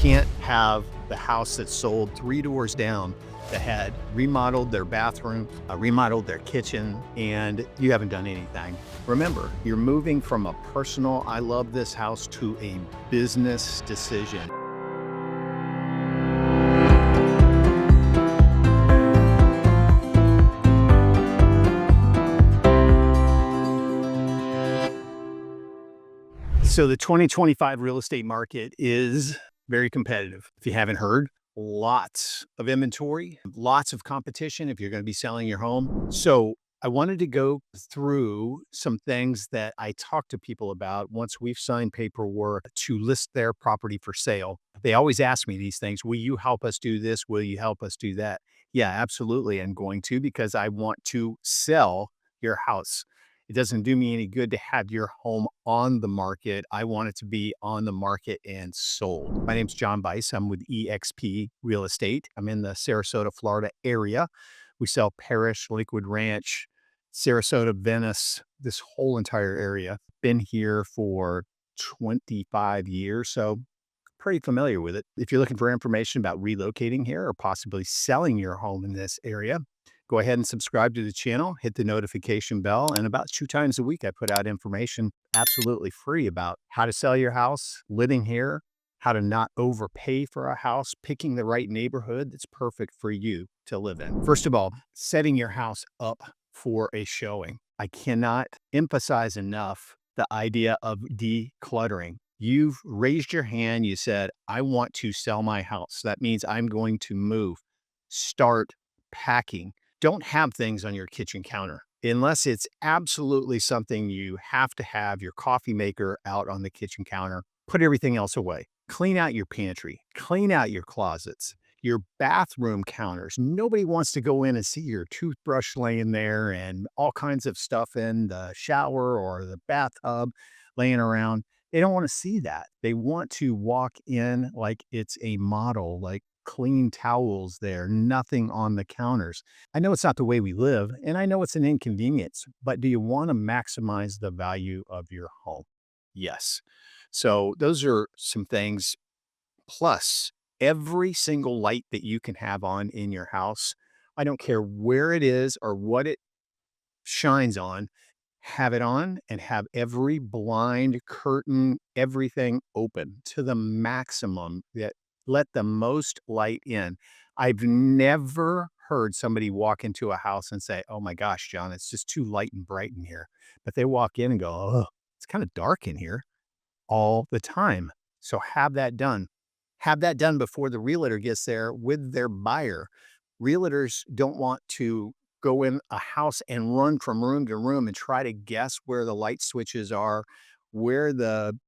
can't have the house that sold 3 doors down that had remodeled their bathroom, remodeled their kitchen, and you haven't done anything. Remember, you're moving from a personal, I love this house, to a business decision. So the 2025 real estate market is very competitive. If you haven't heard, lots of inventory, lots of competition if you're going to be selling your home. So I wanted to go through some things that I talk to people about once we've signed paperwork to list their property for sale. They always ask me these things. Will you help us do this? Will you help us do that? Yeah, absolutely. I'm going to, because I want to sell your house. It doesn't do me any good to have your home on the market. I want it to be on the market and sold. My name's John Bice. I'm with EXP Real Estate. I'm in the Sarasota, Florida area. We sell Parrish, Lakewood Ranch, Sarasota, Venice, this whole entire area. Been here for 25 years, so pretty familiar with it. If you're looking for information about relocating here or possibly selling your home in this area, go ahead and subscribe to the channel, hit the notification bell, and about 2 times a week, I put out information absolutely free about how to sell your house, living here, how to not overpay for a house, picking the right neighborhood that's perfect for you to live in. First of all, setting your house up for a showing. I cannot emphasize enough the idea of decluttering. You've raised your hand. You said, I want to sell my house. That means I'm going to move. Start packing. Don't have things on your kitchen counter unless it's absolutely something you have to have your coffee maker out on the kitchen counter. Put everything else away. Clean out your pantry. Clean out your closets, your bathroom counters. Nobody wants to go in and see your toothbrush laying there and all kinds of stuff in the shower or the bathtub laying around. They don't want to see that. They want to walk in like it's a model, like clean towels there, nothing on the counters. I know it's not the way we live, and I know it's an inconvenience, but do you want to maximize the value of your home? Yes. So those are some things. Plus, every single light that you can have on in your house, I don't care where it is or what it shines on, have it on and have every blind, curtain, everything open to the maximum that let the most light in. I've never heard somebody walk into a house and say, oh my gosh, John, it's just too light and bright in here. But they walk in and go, oh, it's kind of dark in here all the time. So have that done. Have that done before the realtor gets there with their buyer. Realtors don't want to go in a house and run from room to room and try to guess where the light switches are, where the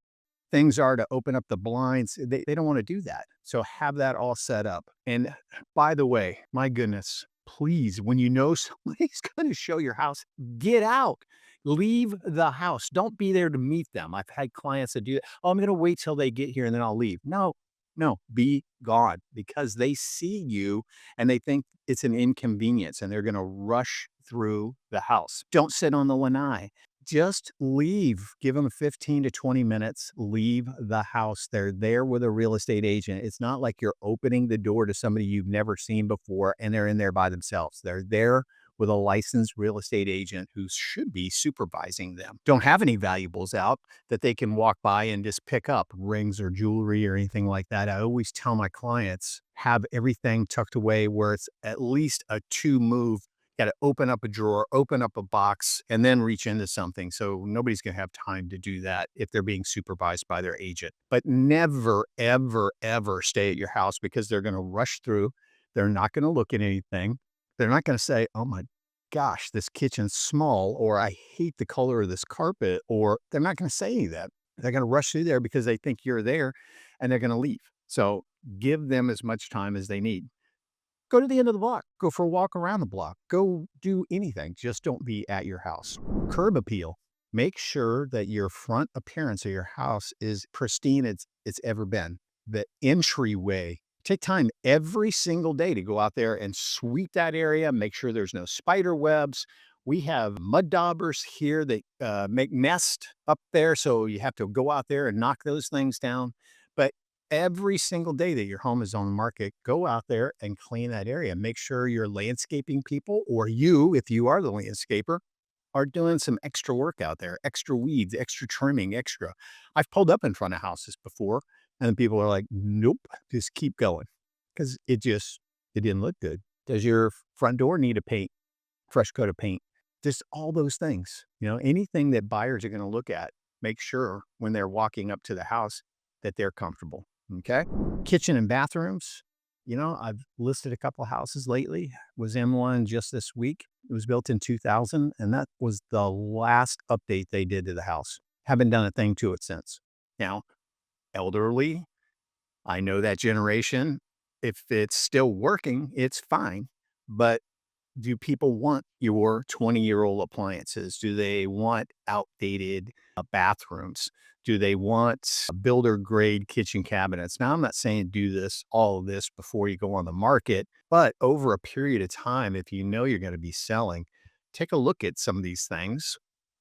things are to open up the blinds. They don't want to do that. So have that all set up. And by the way, my goodness, please, when you know somebody's going to show your house, get out. Leave the house. Don't be there to meet them. I've had clients that do that. Oh, I'm going to wait till they get here and then I'll leave. No, no, be gone, because they see you and they think it's an inconvenience and they're going to rush through the house. Don't sit on the lanai. Just leave. Give them 15 to 20 minutes. Leave the house. They're there with a real estate agent. It's not like you're opening the door to somebody you've never seen before and they're in there by themselves. They're there with a licensed real estate agent who should be supervising them. Don't have any valuables out that they can walk by and just pick up, rings or jewelry or anything like that. I always tell my clients, have everything tucked away where it's at least a 2 move. Got to open up a drawer, open up a box, and then reach into something. So nobody's going to have time to do that if they're being supervised by their agent. But never, ever, ever stay at your house, because they're going to rush through. They're not going to look at anything. They're not going to say, oh my gosh, this kitchen's small, or I hate the color of this carpet, or they're not going to say any of that. They're going to rush through there because they think you're there and they're going to leave. So give them as much time as they need. Go to the end of the block. Go for a walk around the block. Go do anything. Just don't be at your house. Curb appeal. Make sure that your front appearance of your house is pristine as it's ever been. The entryway. Take time every single day to go out there and sweep that area. Make sure there's no spider webs. We have mud daubers here that make nest up there. So you have to go out there and knock those things down. But every single day that your home is on the market, go out there and clean that area. Make sure your landscaping people, or you, if you are the landscaper, are doing some extra work out there, extra weeds, extra trimming, extra. I've pulled up in front of houses before and people are like, nope, just keep going. Because it didn't look good. Does your front door need a fresh coat of paint? Just all those things, anything that buyers are going to look at, make sure when they're walking up to the house that they're comfortable. Okay. Kitchen and bathrooms. I've listed a couple of houses lately, was in one just this week. It was built in 2000, and that was the last update they did to the house. Haven't done a thing to it since. Now, elderly, I know that generation. If it's still working, it's fine. But do people want your 20-year-old appliances? Do they want outdated bathrooms? Do they want builder grade kitchen cabinets? Now, I'm not saying do all of this before you go on the market, but over a period of time, if you know you're going to be selling, take a look at some of these things,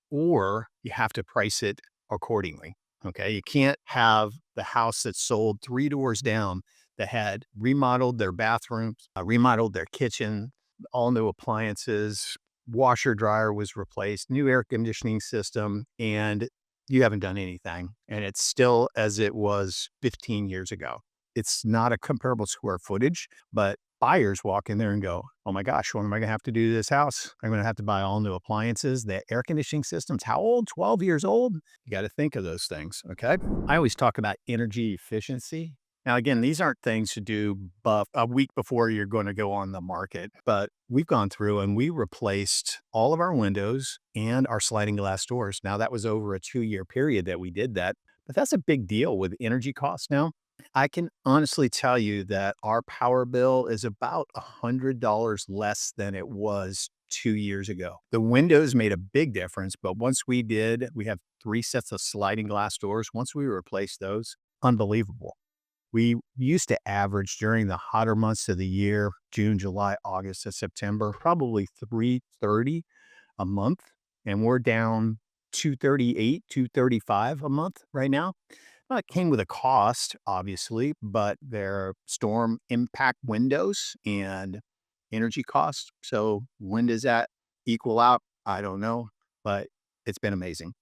or you have to price it accordingly. Okay. You can't have the house that sold 3 doors down that had remodeled their bathrooms, remodeled their kitchen, all new appliances, washer dryer was replaced, new air conditioning system, and you haven't done anything. And it's still as it was 15 years ago. It's not a comparable square footage, but buyers walk in there and go, oh my gosh, what am I going to have to do to this house? I'm going to have to buy all new appliances. The air conditioning system's how old? 12 years old? You got to think of those things. Okay. I always talk about energy efficiency. Now, again, these aren't things to do a week before you're going to go on the market, but we've gone through and we replaced all of our windows and our sliding glass doors. Now, that was over a 2-year period that we did that, but that's a big deal with energy costs now. I can honestly tell you that our power bill is about $100 less than it was 2 years ago. The windows made a big difference, but we have 3 sets of sliding glass doors. Once we replaced those, unbelievable. We used to average during the hotter months of the year, June, July, August, and September, probably 330 a month. And we're down 238, 235 a month right now. Well, it came with a cost, obviously, but they're storm impact windows and energy costs. So when does that equal out? I don't know, but it's been amazing.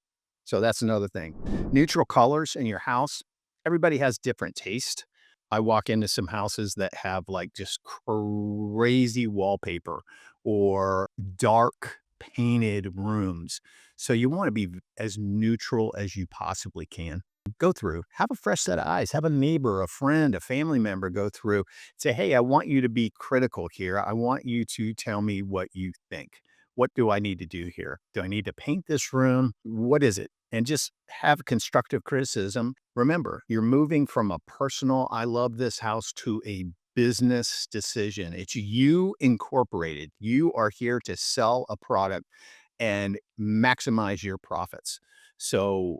So that's another thing. Neutral colors in your house. Everybody has different taste. I walk into some houses that have like just crazy wallpaper or dark painted rooms. So you want to be as neutral as you possibly can. Go through, have a fresh set of eyes, have a neighbor, a friend, a family member go through, say, hey, I want you to be critical here. I want you to tell me what you think. What do I need to do here? Do I need to paint this room? What is it? And just have constructive criticism. Remember, you're moving from a personal, I love this house, to a business decision. It's you incorporated. You are here to sell a product and maximize your profits. So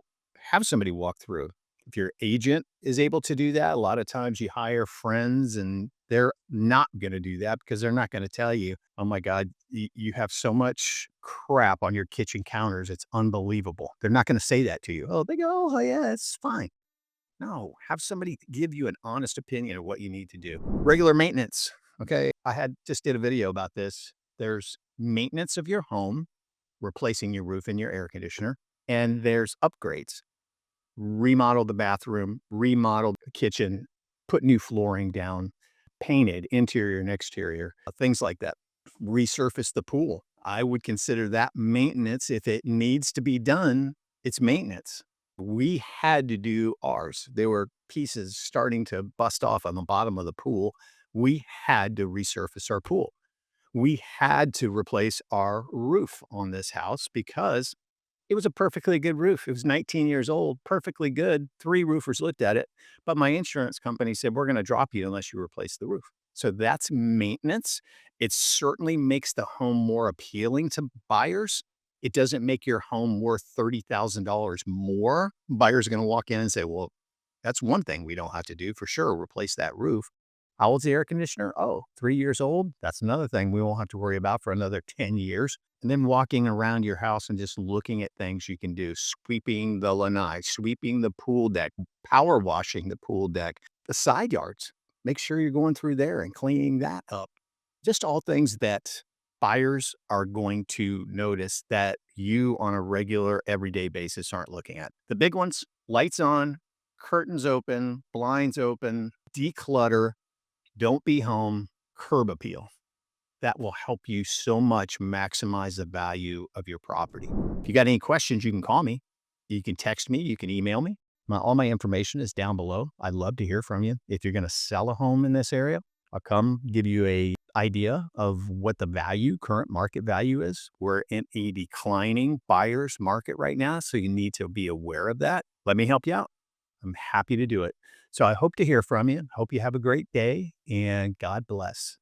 have somebody walk through. If your agent is able to do that, a lot of times you hire friends and they're not going to do that because they're not going to tell you, oh my God, you have so much crap on your kitchen counters. It's unbelievable. They're not going to say that to you. Oh, they go, oh yeah, it's fine. No, have somebody give you an honest opinion of what you need to do. Regular maintenance. Okay. Just did a video about this. There's maintenance of your home, replacing your roof and your air conditioner, and there's upgrades. Remodel the bathroom, remodel the kitchen, put new flooring down, painted interior and exterior, things like that. Resurface the pool. I would consider that maintenance. If it needs to be done, it's maintenance. We had to do ours. There were pieces starting to bust off on the bottom of the pool. We had to resurface our pool. We had to replace our roof on this house because it was a perfectly good roof. It was 19 years old, perfectly good. 3 roofers looked at it, but my insurance company said, we're going to drop you unless you replace the roof. So that's maintenance. It certainly makes the home more appealing to buyers. It doesn't make your home worth $30,000 more. Buyers are going to walk in and say, well, that's one thing we don't have to do for sure, replace that roof. How old's the air conditioner? Oh, 3 years old. That's another thing we won't have to worry about for another 10 years. And then walking around your house and just looking at things you can do, sweeping the lanai, sweeping the pool deck, power washing the pool deck, The side yards, make sure you're going through there and cleaning that up. Just all things that buyers are going to notice that you on a regular everyday basis aren't looking at. The big ones, lights on, curtains open, blinds open, declutter, don't be home, curb appeal. That will help you so much maximize the value of your property. If you got any questions, you can call me. You can text me, you can email me. All my information is down below. I'd love to hear from you. If you're going to sell a home in this area, I'll come give you a idea of what the value, current market value is. We're in a declining buyer's market right now, so you need to be aware of that. Let me help you out. I'm happy to do it. So I hope to hear from you. Hope you have a great day and God bless.